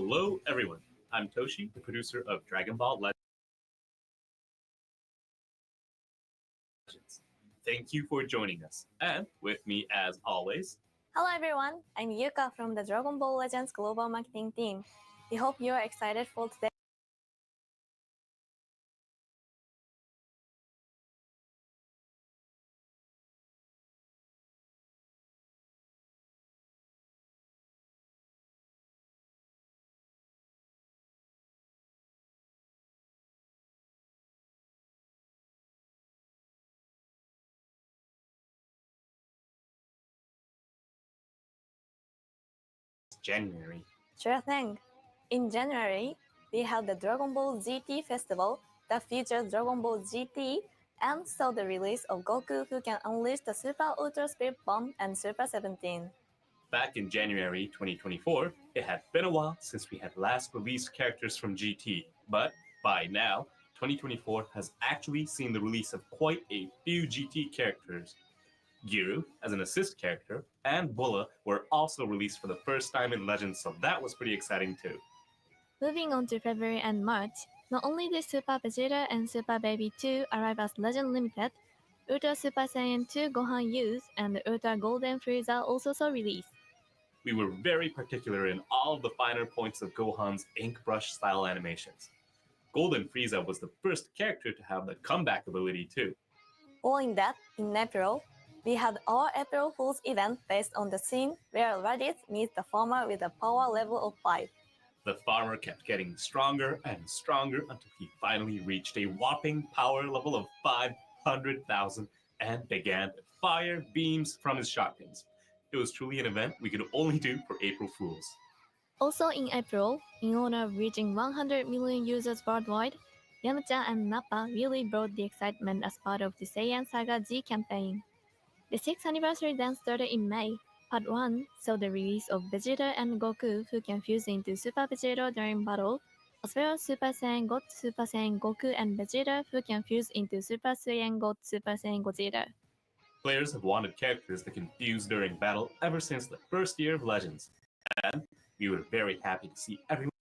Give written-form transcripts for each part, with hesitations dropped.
Hello, everyone. I'm Toshi, the producer of Dragon Ball Legends. Thank you for joining us. And with me, as always, Hello everyone, I'm Yuka from the Dragon Ball Legends Global Marketing Team. We hope you are excited for today. January. Sure thing. In January, we held the Dragon Ball GT Festival that featured Dragon Ball GT and saw the release of Goku who can unleash the Super Ultra Spirit Bomb and Super 17. Back in January 2024, it had been a while since we had last released characters from GT, but by now, 2024 has actually seen the release of quite a few GT characters. Giru, as an assist character, and Bulla were also released for the first time in Legends, so that was pretty exciting too. Moving on to February and March, not only did Super Vegeta and Super Baby 2 arrive as Legend Limited, Ultra Super Saiyan 2 Gohan Youth and Ultra Golden Frieza also saw release. We were very particular in all of the finer points of Gohan's ink brush style animations. Golden Frieza was the first character to have the comeback ability too. Following that, in April, we had our April Fool's event based on the scene where Raditz meets the farmer with a power level of 5. The farmer kept getting stronger and stronger until he finally reached a whopping power level of 500,000 and began to fire beams from his shotguns. It was truly an event we could only do for April Fools. Also in April, in honor of reaching 100 million users worldwide, Yamcha and Nappa really brought the excitement as part of the Saiyan Saga Z campaign. The 6th anniversary then started in May. Part 1 saw the release of Vegeta and Goku who can fuse into Super Vegeta during battle, as well as Super Saiyan God, Super Saiyan Goku and Vegeta who can fuse into Super Saiyan God, Super Saiyan Gogeta. Players have wanted characters that can fuse during battle ever since the first year of Legends, and we were very happy to see everyone's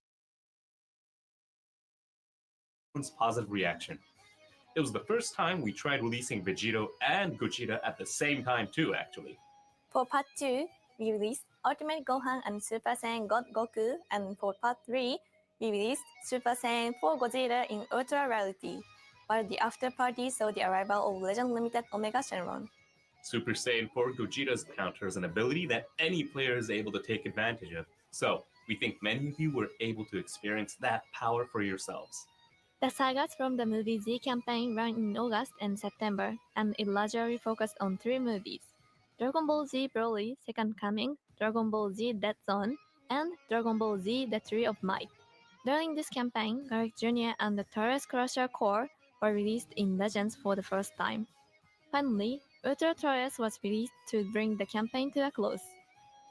positive reaction. It was the first time we tried releasing Vegito and Gogeta at the same time too, actually. For Part 2, we released Ultimate Gohan and Super Saiyan God Goku, and for Part 3, we released Super Saiyan 4 Gogeta in Ultra Rarity, while the after party saw the arrival of Legend Limited Omega Shenron. Super Saiyan 4 Gogeta's counters an ability that any player is able to take advantage of, so we think many of you were able to experience that power for yourselves. The sagas from the movie Z campaign ran in August and September, and it largely focused on 3 movies: Dragon Ball Z Broly Second Coming, Dragon Ball Z Dead Zone, and Dragon Ball Z The Tree of Might. During this campaign, Garlic Jr. and the Torres Crusher Core were released in Legends for the first time. Finally, Ultra Torres was released to bring the campaign to a close.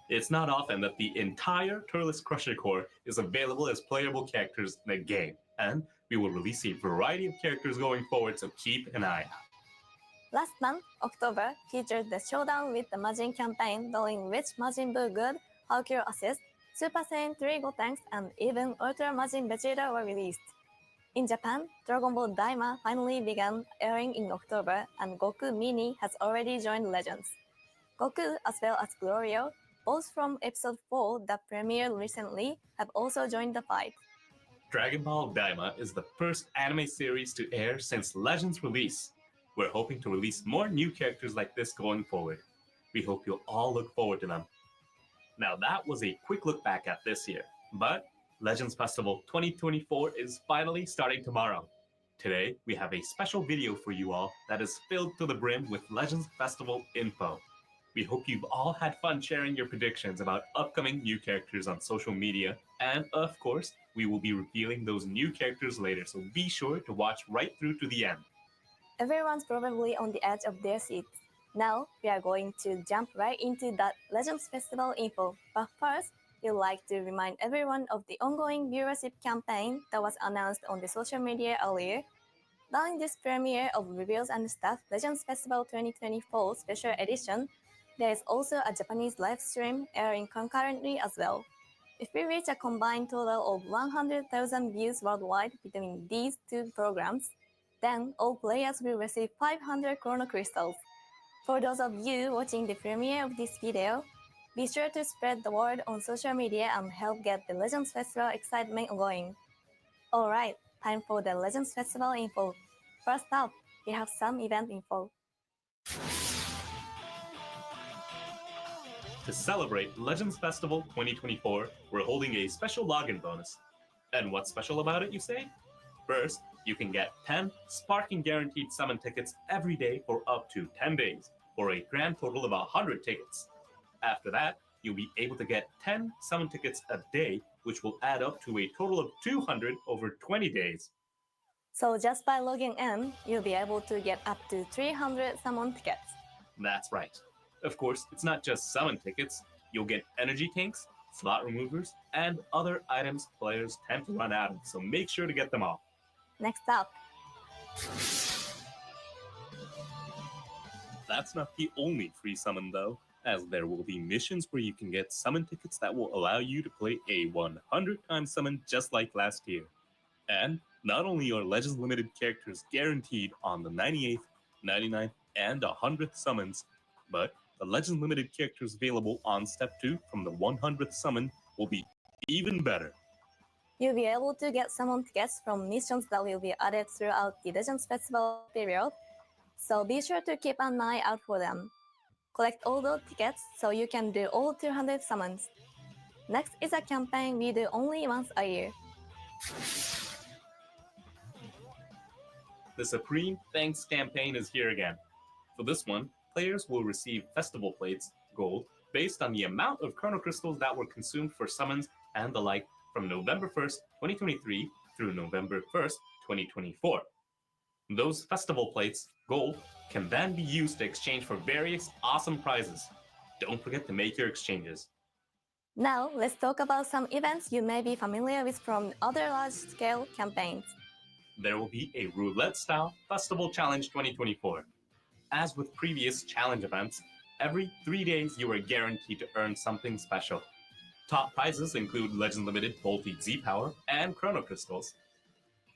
It's not often that the entire Turles Crusher Core is available as playable characters in a game, and we will release a variety of characters going forward, so keep an eye out. Last month, October, featured the Showdown with the Majin campaign, during which Majin Buu Good, Haikyuu Assist, Super Saiyan 3 Gotenks, and even Ultra Majin Vegeta were released. In Japan, Dragon Ball Daima finally began airing in October, and Goku Mini has already joined Legends. Goku, as well as Glorio, both from Episode 4 that premiered recently, have also joined the fight. Dragon Ball Daima is the first anime series to air since Legends release. We're hoping to release more new characters like this going forward. We hope you'll all look forward to them. Now that was a quick look back at this year, but Legends Festival 2024 is finally starting tomorrow. Today, we have a special video for you all that is filled to the brim with Legends Festival info. We hope you've all had fun sharing your predictions about upcoming new characters on social media, and of course, we will be revealing those new characters later, so be sure to watch right through to the end. Everyone's probably on the edge of their seats. Now, we are going to jump right into that Legends Festival info, but first, we'd like to remind everyone of the ongoing viewership campaign that was announced on the social media earlier. During this premiere of Reviews and Stuff Legends Festival 2024 Special Edition, there is also a Japanese live stream airing concurrently as well. If we reach a combined total of 100,000 views worldwide between these two programs, then all players will receive 500 Chrono Crystals. For those of you watching the premiere of this video, be sure to spread the word on social media and help get the Legends Festival excitement going. Alright, time for the Legends Festival info. First up, we have some event info. To celebrate Legends Festival 2024, we're holding a special login bonus. And what's special about it, you say? First, you can get 10 Sparking Guaranteed Summon tickets every day for up to 10 days, for a grand total of 100 tickets. After that, you'll be able to get 10 Summon tickets a day, which will add up to a total of 200 over 20 days. So just by logging in, you'll be able to get up to 300 Summon tickets. That's right. Of course, it's not just summon tickets. You'll get energy tanks, slot removers, and other items players tend to run out of, so make sure to get them all. Next up, That's not the only free summon though, as there will be missions where you can get summon tickets that will allow you to play a 100-time summon just like last year. And not only are Legends Limited characters guaranteed on the 98th, 99th, and 100th summons, but the Legends Limited characters available on Step 2 from the 100th summon will be even better. you'll be able to get Summon tickets from missions that will be added throughout the Legends Festival period, so be sure to keep an eye out for them. Collect all those tickets so you can do all 200 summons. Next is a campaign we do only once a year. The Supreme Thanks campaign is here again. For this one, players will receive festival plates, gold, based on the amount of Chrono Crystals that were consumed for summons and the like from November 1st, 2023 through November 1st, 2024. Those festival plates, gold, can then be used to exchange for various awesome prizes. Don't forget to make your exchanges. Now, let's talk about some events you may be familiar with from other large-scale campaigns. There will be a roulette-style Festival Challenge 2024. As with previous challenge events, every 3 days you are guaranteed to earn something special. Top prizes include Legend Limited Voltbeat Z-Power and Chrono Crystals.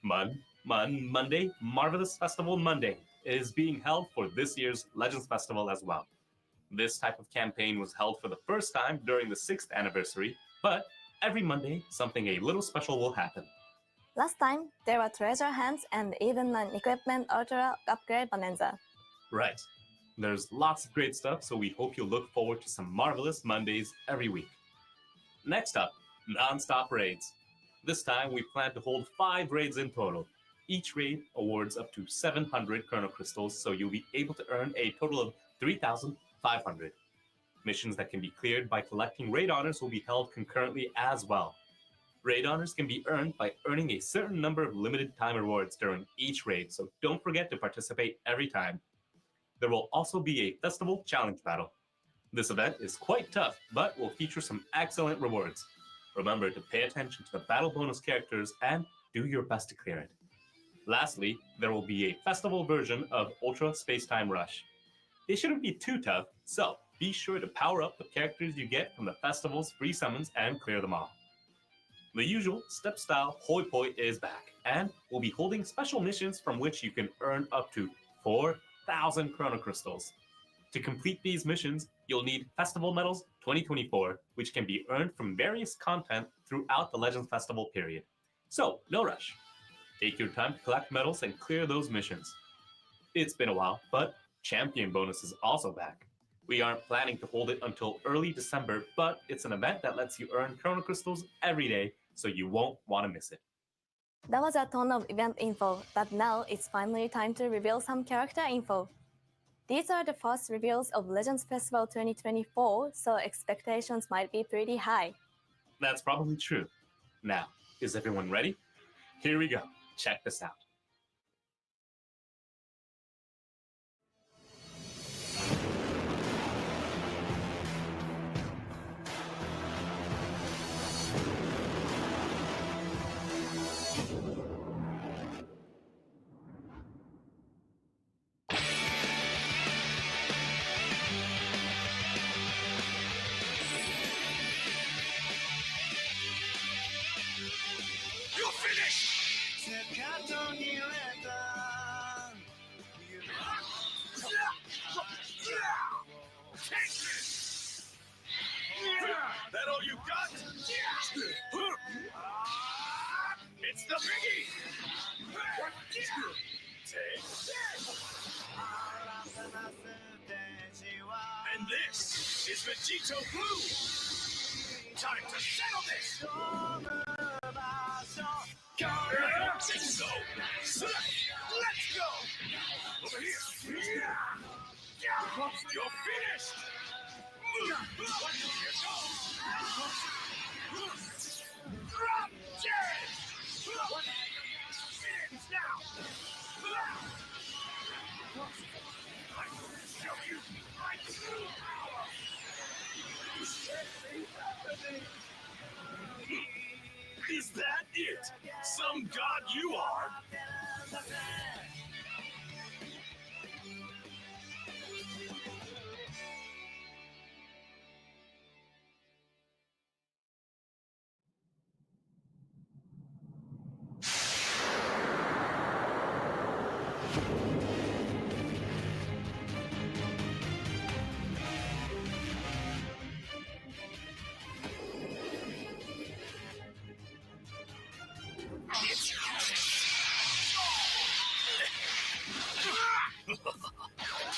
Monday, Marvelous Festival Monday, is being held for this year's Legends Festival as well. This type of campaign was held for the first time during the 6th anniversary, but every Monday, something a little special will happen. Last time, there were treasure hunts and even an equipment ultra upgrade bonanza. Right. There's lots of great stuff, so we hope you'll look forward to some marvelous Mondays every week. Next up, non-stop raids. This time, we plan to hold 5 raids in total. Each raid awards up to 700 Chrono Crystals, so you'll be able to earn a total of 3,500. Missions that can be cleared by collecting raid honors will be held concurrently as well. Raid honors can be earned by earning a certain number of limited time rewards during each raid, so don't forget to participate every time. There will also be a festival challenge battle. This event is quite tough, but will feature some excellent rewards. Remember to pay attention to the battle bonus characters and do your best to clear it. Lastly, there will be a festival version of Ultra Spacetime Rush. They shouldn't be too tough, so be sure to power up the characters you get from the festival's free summons and clear them all. The usual step-style Hoi Poi is back, and we'll be holding special missions from which you can earn up to 4,000 Chrono Crystals. To complete these missions, you'll need Festival Medals 2024, which can be earned from various content throughout the Legends Festival period. So, no rush. Take your time to collect medals and clear those missions. It's been a while, but Champion Bonus is also back. We aren't planning to hold it until early December, but it's an event that lets you earn Chrono Crystals every day, so you won't want to miss it. That was a ton of event info, but now it's finally time to reveal some character info. These are the first reveals of Legends Festival 2024, so expectations might be pretty high. That's probably true. Now, is everyone ready? Here we go. Check this out. Take this! That all you got? It's the biggie! Take this! And this is Vegito Blue! Time to settle this! Let's go! Over here! You're finished! Drop dead! Finish now! I will show you my true power! Is that it? Some god you are!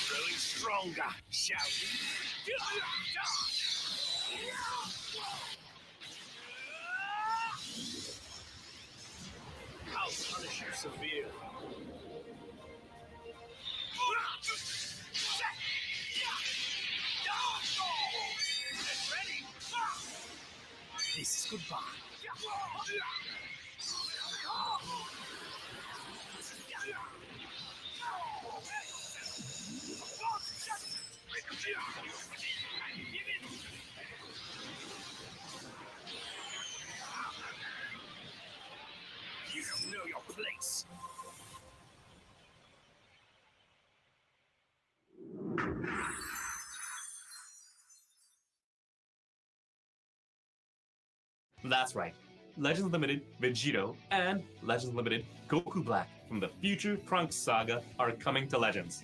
Growing stronger, shall we? I'll punish you severely. Get ready! This is goodbye. You don't know your place. That's right. Legends Limited Vegito and Legends Limited Goku Black from the future Trunks saga are coming to Legends.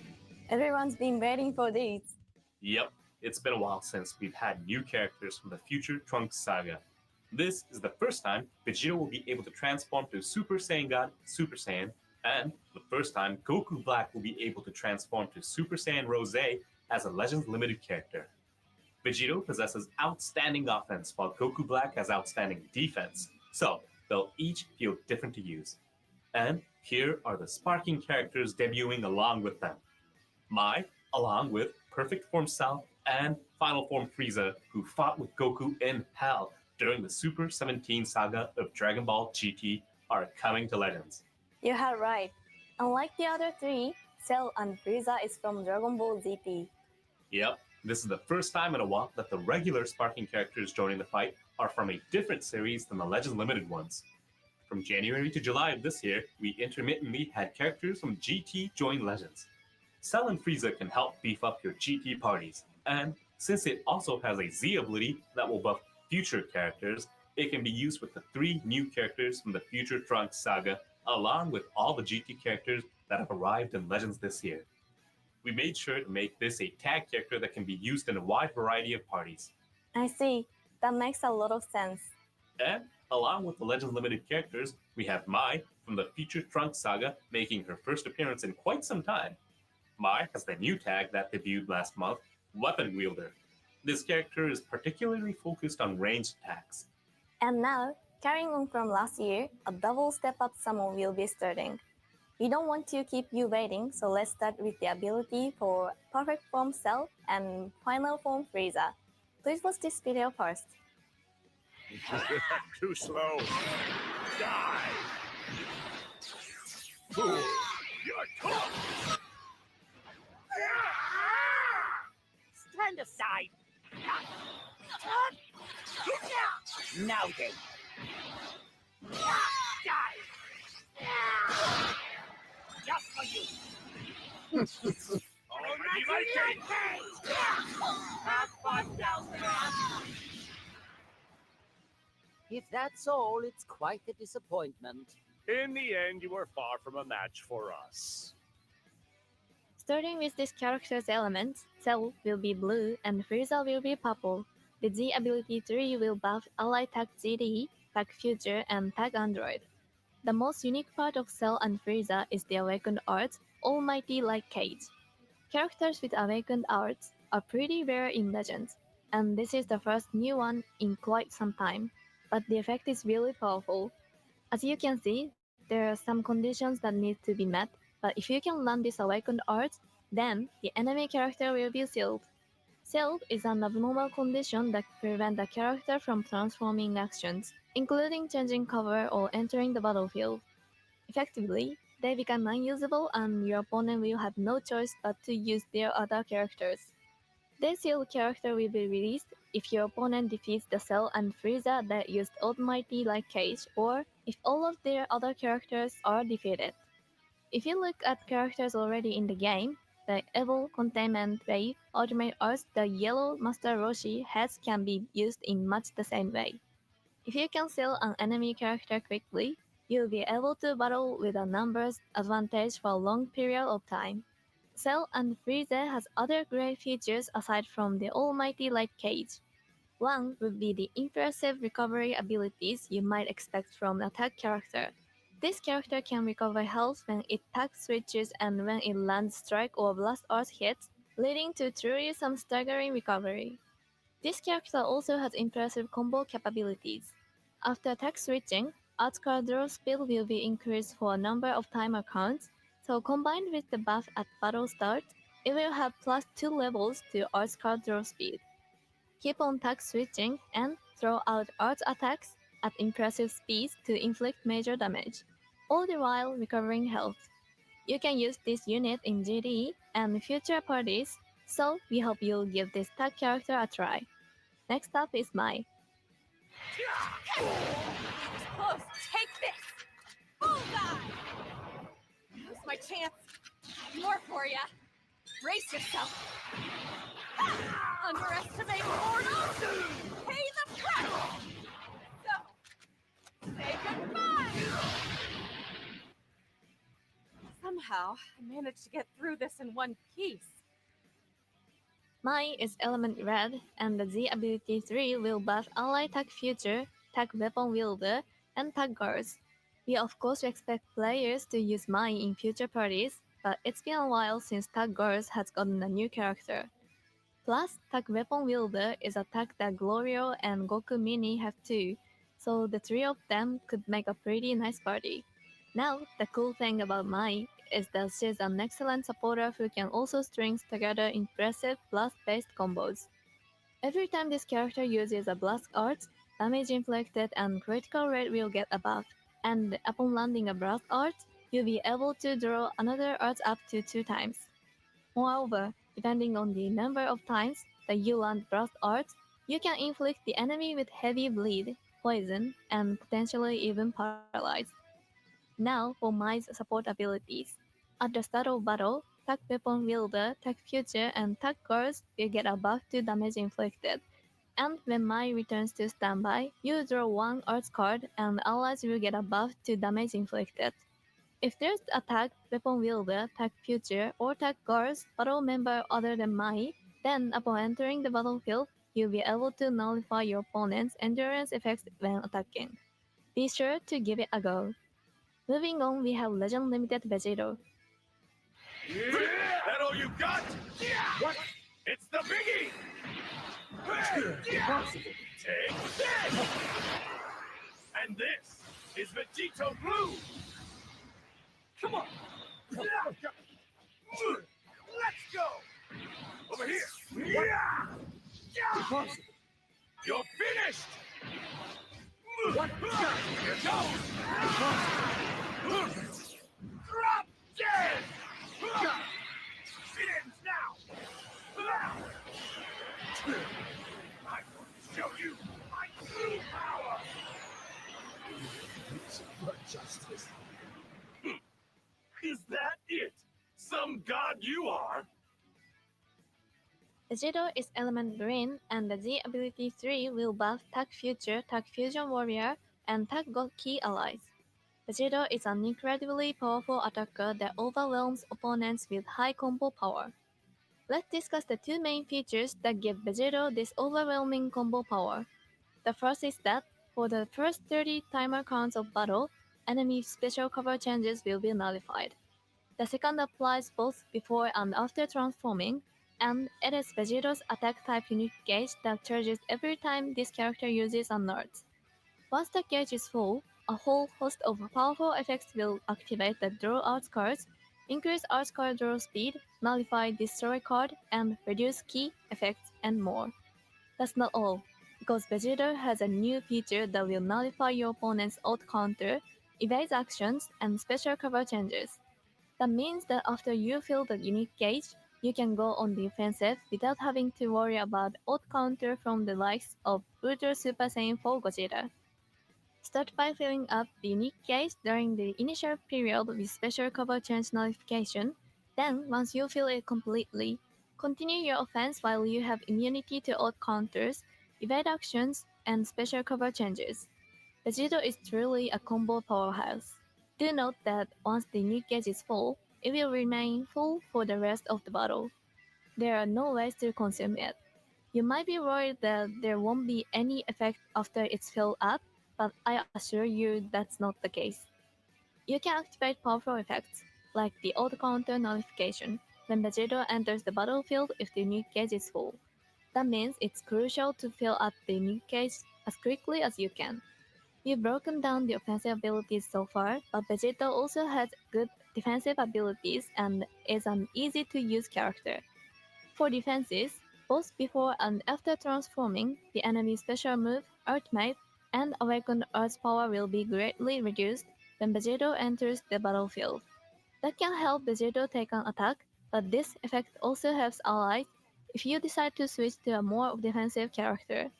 Everyone's been waiting for these. Yep, it's been a while since we've had new characters from the future Trunks saga. This is the first time Vegito will be able to transform to Super Saiyan God Super Saiyan, and the first time Goku Black will be able to transform to Super Saiyan Rose as a Legends Limited character. Vegito possesses outstanding offense, while Goku Black has outstanding defense, so they'll each feel different to use. And here are the sparking characters debuting along with them. Mai, along with Perfect Form Cell and Final Form Frieza, who fought with Goku in Hell during the Super 17 saga of Dragon Ball GT, are coming to Legends. You had right. Unlike the other three, Cell and Frieza is from Dragon Ball GT. Yep, this is the first time in a while that the regular sparking characters joining the fight are from a different series than the Legends Limited ones. From January to July of this year, we intermittently had characters from GT join Legends. Cell and Frieza can help beef up your GT parties, and since it also has a Z ability that will buff future characters, it can be used with the 3 new characters from the future Trunks saga, along with all the GT characters that have arrived in Legends this year. We made sure to make this a tag character that can be used in a wide variety of parties. I see. That makes a lot of sense. And along with the Legends Limited characters, we have Mai from the future Trunks saga making her first appearance in quite some time. Mai has the new tag that debuted last month, Weapon Wielder. This character is particularly focused on ranged attacks. And now, carrying on from last year, a double step-up summon will be starting. We don't want to keep you waiting, so let's start with the ability for Perfect Form Cell and Final Form Frieza. Please watch this video first. Too slow. Die! Fool! You're tough! Stand aside. Now then. Die. Just for you. Almighty Mighty! Have fun down there. If that's all, it's quite a disappointment. In the end, you were far from a match for us. Starting with this character's elements, Cell will be blue and Frieza will be purple. The Z ability 3 will buff ally Tag GD, Tag Future, and Tag Android. The most unique part of Cell and Frieza is the awakened art, Almighty Light Cage. Characters with awakened arts are pretty rare in Legends, and this is the first new one in quite some time, but the effect is really powerful. As you can see, there are some conditions that need to be met, but if you can land this awakened art, then the enemy character will be sealed. Sealed is an abnormal condition that prevents the character from transforming actions, including changing cover or entering the battlefield. Effectively, they become unusable and your opponent will have no choice but to use their other characters. This sealed character will be released if your opponent defeats the Cell and Frieza that used Almighty Light Cage, or if all of their other characters are defeated. If you look at characters already in the game, the Evil Containment Wave ultimate arts the yellow Master Roshi has can be used in much the same way. If you can seal an enemy character quickly, you'll be able to battle with a numbers advantage for a long period of time. Cell and Frieza has other great features aside from the almighty light cage. One would be the impressive recovery abilities you might expect from an attack character. This character can recover health when it tag switches and when it lands strike or blast art hits, leading to truly some staggering recovery. This character also has impressive combo capabilities. After attack switching, art card draw speed will be increased for a number of timer counts, so combined with the buff at battle start, it will have plus 2 levels to art card draw speed. Keep on attack switching and throw out art attacks at impressive speeds to inflict major damage, all the while recovering health. You can use this unit in GD and future parties, so we hope you'll give this tag character a try. Next up is Mai. Close. Take this. Bullseye. Here's my chance. More for ya. Brace yourself. Underestimate mortals. Pay the price. So, say goodbye. Somehow, I managed to get through this in one piece. Mai is element red, and the Z ability 3 will buff ally tag future, tag weapon wielder, and tag guards. We of course expect players to use Mai in future parties, but it's been a while since tag guards has gotten a new character. Plus, tag weapon wielder is a tag that Glorio and Goku Mini have too, so the three of them could make a pretty nice party. Now, the cool thing about Mai is that she's an excellent supporter who can also string together impressive blast-based combos. Every time this character uses a blast art, damage inflicted and critical rate will get a buff, and upon landing a blast art, you'll be able to draw another art up to 2 times. Moreover, depending on the number of times that you land blast art, you can inflict the enemy with heavy bleed, poison, and potentially even paralyze. Now for Mai's support abilities. At the start of battle, Tag Weapon Wielder, Tag Future, and Tag Guards will get a buff to damage inflicted. And when Mai returns to standby, you draw one Art card and allies will get a buff to damage inflicted. If there's a Tag Weapon Wielder, Tag Future, or Tag Guards battle member other than Mai, then upon entering the battlefield, you'll be able to nullify your opponent's endurance effects when attacking. Be sure to give it a go. Moving on, we have Legend Limited Vegito. That all you got? What? It's the biggie! Impossible. Take this! And this is Vegito Blue! Come on! Let's go! Over here! Impossible. You're finished! What? Here goes! Drop dead! It ends now! I'm going to show you my true power! For justice. Is that it? Some god you are? Vegito is element green, and the Z ability 3 will buff Tag Future, Tag Fusion Warrior, and Tag God Key allies. Vegito is an incredibly powerful attacker that overwhelms opponents with high combo power. Let's discuss the two main features that give Vegito this overwhelming combo power. The first is that, for the first 30 timer counts of battle, enemy special cover changes will be nullified. The second applies both before and after transforming, and it is Vegito's attack type unique gauge that charges every time this character uses an art. Once the gauge is full, a whole host of powerful effects will activate the draw art cards, increase art card draw speed, nullify destroy card, and reduce key effects, and more. That's not all, because Vegeta has a new feature that will nullify your opponent's ult counter, evade actions, and special cover changes. That means that after you fill the unique gauge, you can go on the offensive without having to worry about ult counter from the likes of Ultra Super Saiyan 4 Gogeta. Start by filling up the unique gauge during the initial period with special cover change nullification. Then, once you fill it completely, continue your offense while you have immunity to ult counters, evade actions, and special cover changes. Vegito is truly a combo powerhouse. Do note that once the unique gauge is full, it will remain full for the rest of the battle. There are no ways to consume it. You might be worried that there won't be any effect after it's filled up, but I assure you that's not the case. You can activate powerful effects, like the auto counter nullification, when Vegito enters the battlefield if the unique gauge is full. That means it's crucial to fill up the unique gauge as quickly as you can. We've broken down the offensive abilities so far, but Vegeta also has good defensive abilities and is an easy to use character. For defenses, both before and after transforming, the enemy's special move, ultimate, and awakened Earth's power will be greatly reduced when Vegito enters the battlefield. That can help Vegito take an attack, but this effect also helps allies if you decide to switch to a more defensive character.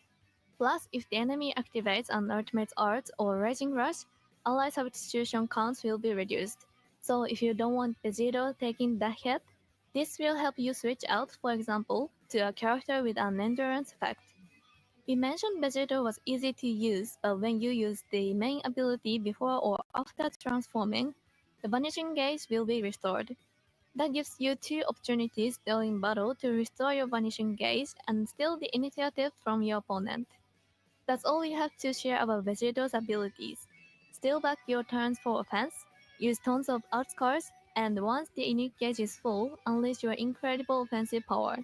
Plus, if the enemy activates an ultimate art or Rising Rush, ally substitution counts will be reduced. So if you don't want Vegito taking that hit, this will help you switch out, for example, to a character with an endurance effect. We mentioned Vegito was easy to use, but when you use the main ability before or after transforming, the Vanishing Gauge will be restored. That gives you two opportunities during battle to restore your Vanishing Gauge and steal the initiative from your opponent. That's all you have to share about Vegito's abilities. Steal back your turns for offense, use tons of art cards, and once the unique gauge is full, unleash your incredible offensive power.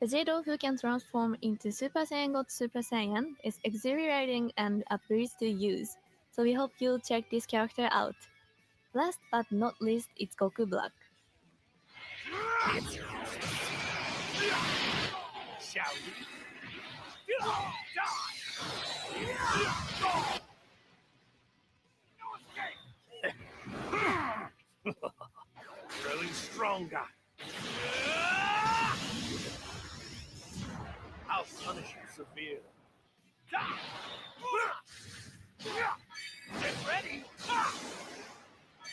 Vegito, who can transform into Super Saiyan God Super Saiyan, is exhilarating and a breeze to use, so we hope you'll check this character out. Last but not least, it's Goku Black. Shall we? Die! Growing stronger. I'll punish you severely. Get ready.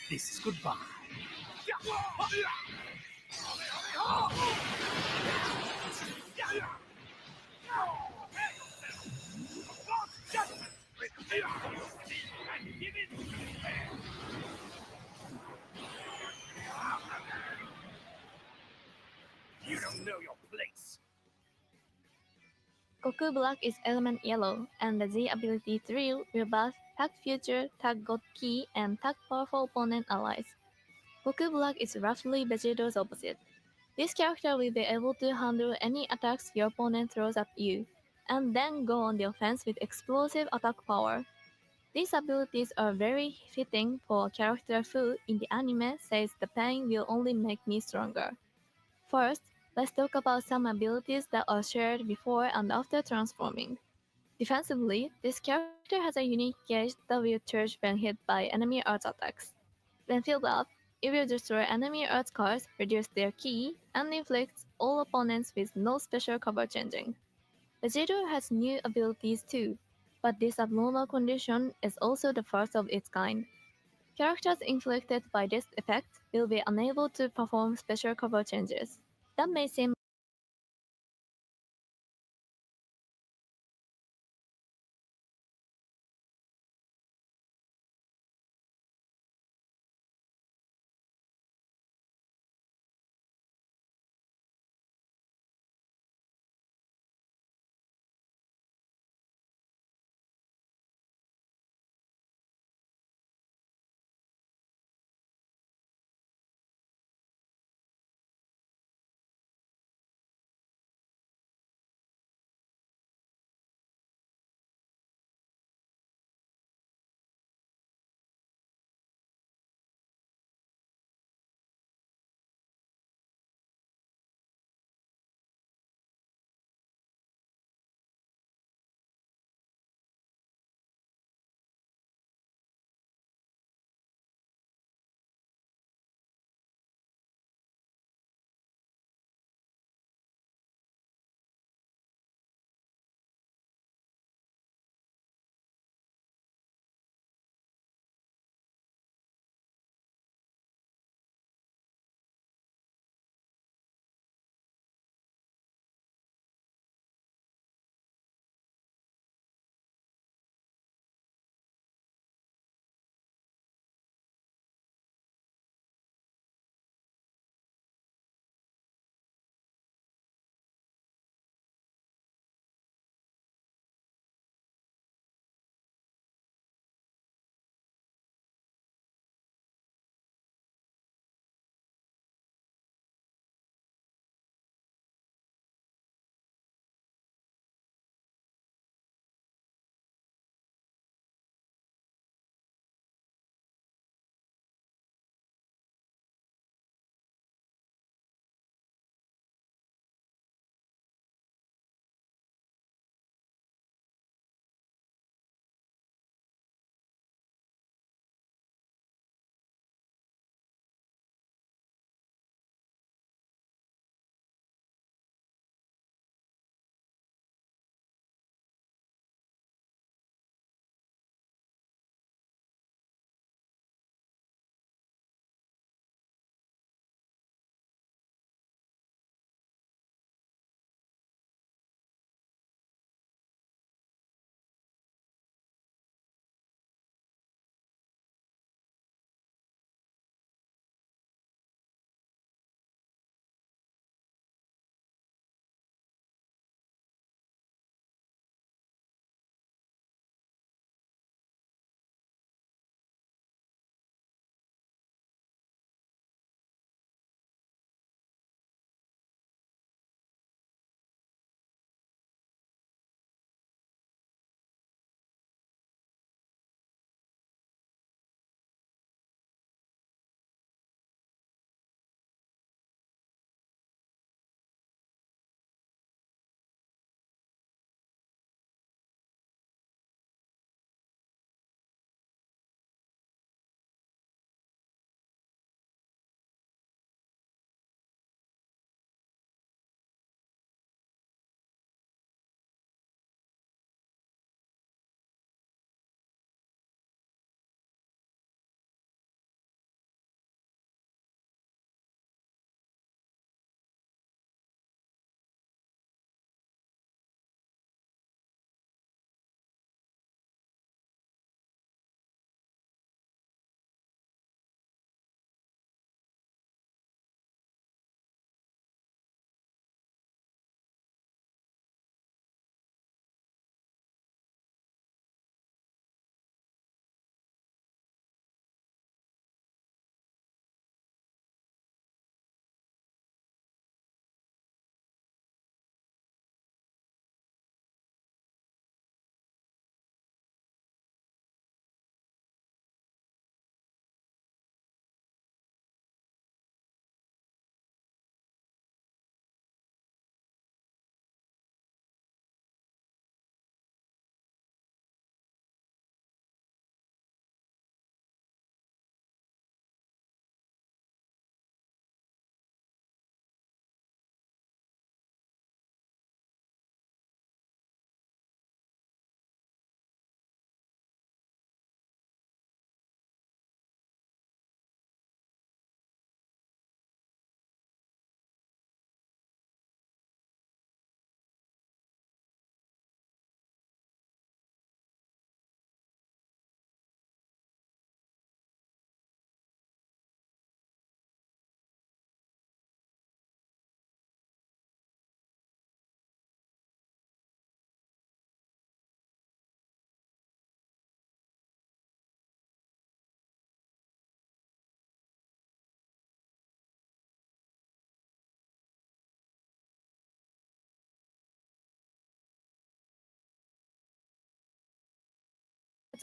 This is goodbye. You don't know your place. Goku Black is element yellow, and the Z ability Thrill will buff Tag Future, Tag God Ki, and Tag Powerful Opponent allies. Goku Black is roughly Vegito's opposite. This character will be able to handle any attacks your opponent throws at you, and then go on the offense with explosive attack power. These abilities are very fitting for a character who, in the anime, says the pain will only make me stronger. First, let's talk about some abilities that are shared before and after transforming. Defensively, this character has a unique gauge that will charge when hit by enemy earth attacks. When filled up, it will destroy enemy earth cards, reduce their ki, and inflicts all opponents with no special cover changing. Vegito has new abilities too, but this abnormal condition is also the first of its kind. Characters inflicted by this effect will be unable to perform special cover changes. That may seem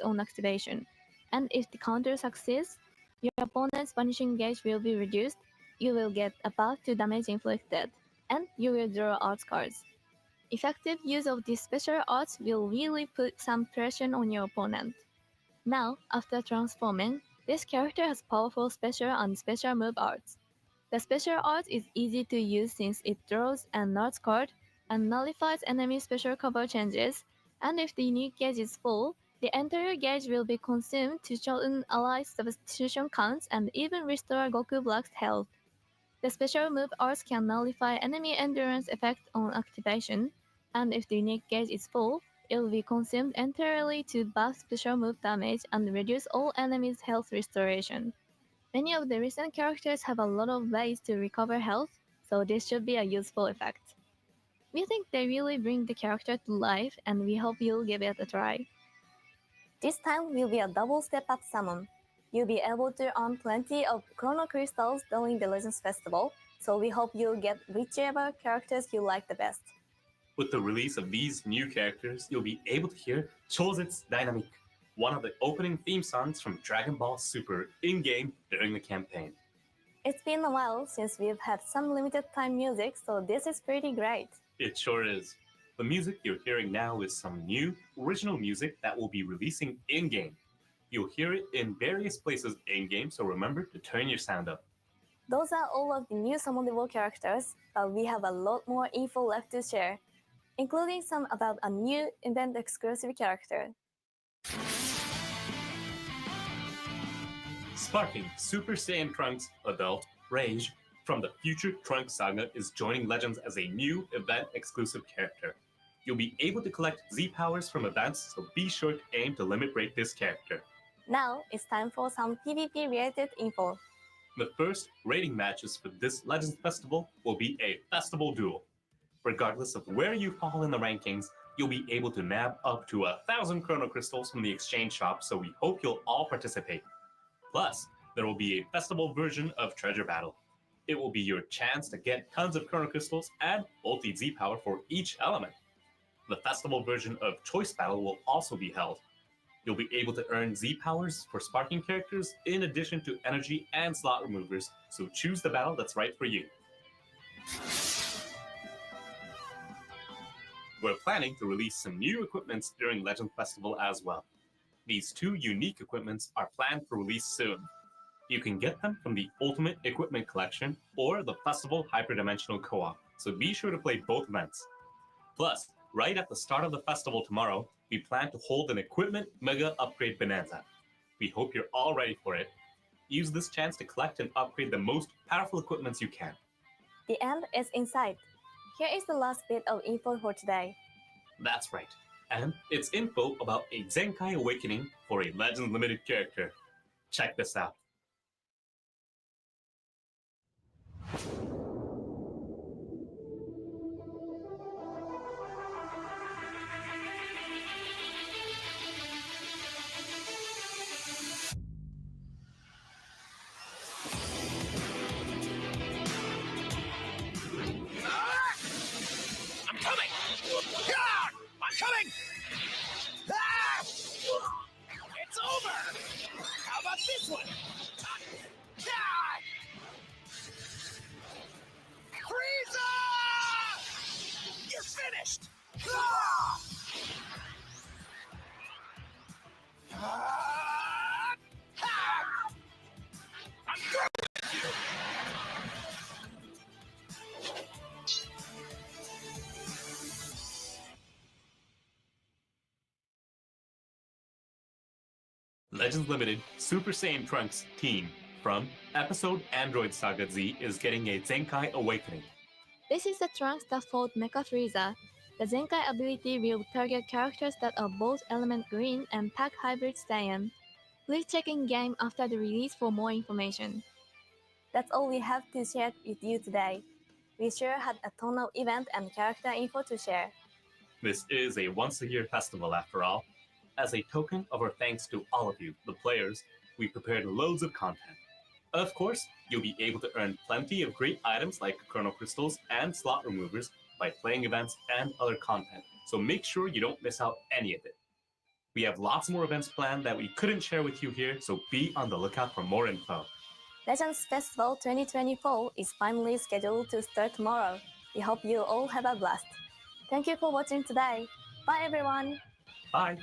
counts on activation, and if the counter succeeds, your opponent's vanishing gauge will be reduced, you will get a buff to damage inflicted, and you will draw art cards. Effective use of these special arts will really put some pressure on your opponent. Now, after transforming, this character has powerful special and special move arts. The special art is easy to use since it draws an art card and nullifies enemy special cover changes, and if the unique gauge is full, the entire gauge will be consumed to shorten ally substitution counts and even restore Goku Black's health. The special move arts can nullify enemy endurance effect on activation, and if the unique gauge is full, it will be consumed entirely to buff special move damage and reduce all enemies' health restoration. Many of the recent characters have a lot of ways to recover health, so this should be a useful effect. We think they really bring the character to life, and we hope you'll give it a try. This time will be a double step up summon. You'll be able to earn plenty of Chrono Crystals during the Legends Festival, so we hope you'll get whichever characters you like the best. With the release of these new characters, you'll be able to hear Chosetsu Dynamic, one of the opening theme songs from Dragon Ball Super in-game during the campaign. It's been a while since we've had some limited time music, so this is pretty great. It sure is. The music you're hearing now is some new, original music that will be releasing in-game. You'll hear it in various places in-game, so remember to turn your sound up. Those are all of the new summonable characters, but we have a lot more info left to share, including some about a new event-exclusive character. Sparking Super Saiyan Trunks Adult Rage from the future Trunks Saga is joining Legends as a new event-exclusive character. You'll be able to collect Z-powers from events, so be sure to aim to limit break this character. Now it's time for some PvP-related info. The first rating matches for this Legends Festival will be a festival duel. Regardless of where you fall in the rankings, you'll be able to nab up to 1,000 Chrono Crystals from the exchange shop, so we hope you'll all participate. Plus, there will be a festival version of Treasure Battle. It will be your chance to get tons of Chrono Crystals and Ulti Z power for each element. The festival version of Choice Battle will also be held. You'll be able to earn Z powers for sparking characters in addition to energy and slot removers, so choose the battle that's right for you. We're planning to release some new equipments during Legend Festival as well. These two unique equipments are planned for release soon. You can get them from the Ultimate Equipment Collection or the Festival Hyperdimensional Co-op, so be sure to play both events. Plus, right at the start of the festival tomorrow, we plan to hold an Equipment Mega Upgrade Bonanza. We hope you're all ready for it. Use this chance to collect and upgrade the most powerful equipments you can. The end is in sight. Here is the last bit of info for today. That's right. And it's info about a Zenkai Awakening for a Legends Limited character. Check this out. I'm coming! Ah! I'm coming! Ah! It's over! How about this one? Ah! Frieza! You're finished! Ah! Ah! Ah! I'm through with you! Legends Limited Super Saiyan Trunks Team from Episode Android Saga Z is getting a Zenkai Awakening. This is the Trunks that fought Mecha Frieza. The Zenkai ability will target characters that are both Element Green and Pack Hybrid Saiyan. Please check in-game after the release for more information. That's all we have to share with you today. We sure had a ton of event and character info to share. This is a once-a-year festival after all. As a token of our thanks to all of you, the players, we prepared loads of content. Of course, you'll be able to earn plenty of great items like Chrono Crystals and slot removers by playing events and other content, so make sure you don't miss out any of it. We have lots more events planned that we couldn't share with you here, so be on the lookout for more info. Legends Festival 2024 is finally scheduled to start tomorrow. We hope you all have a blast. Thank you for watching today. Bye everyone! Bye!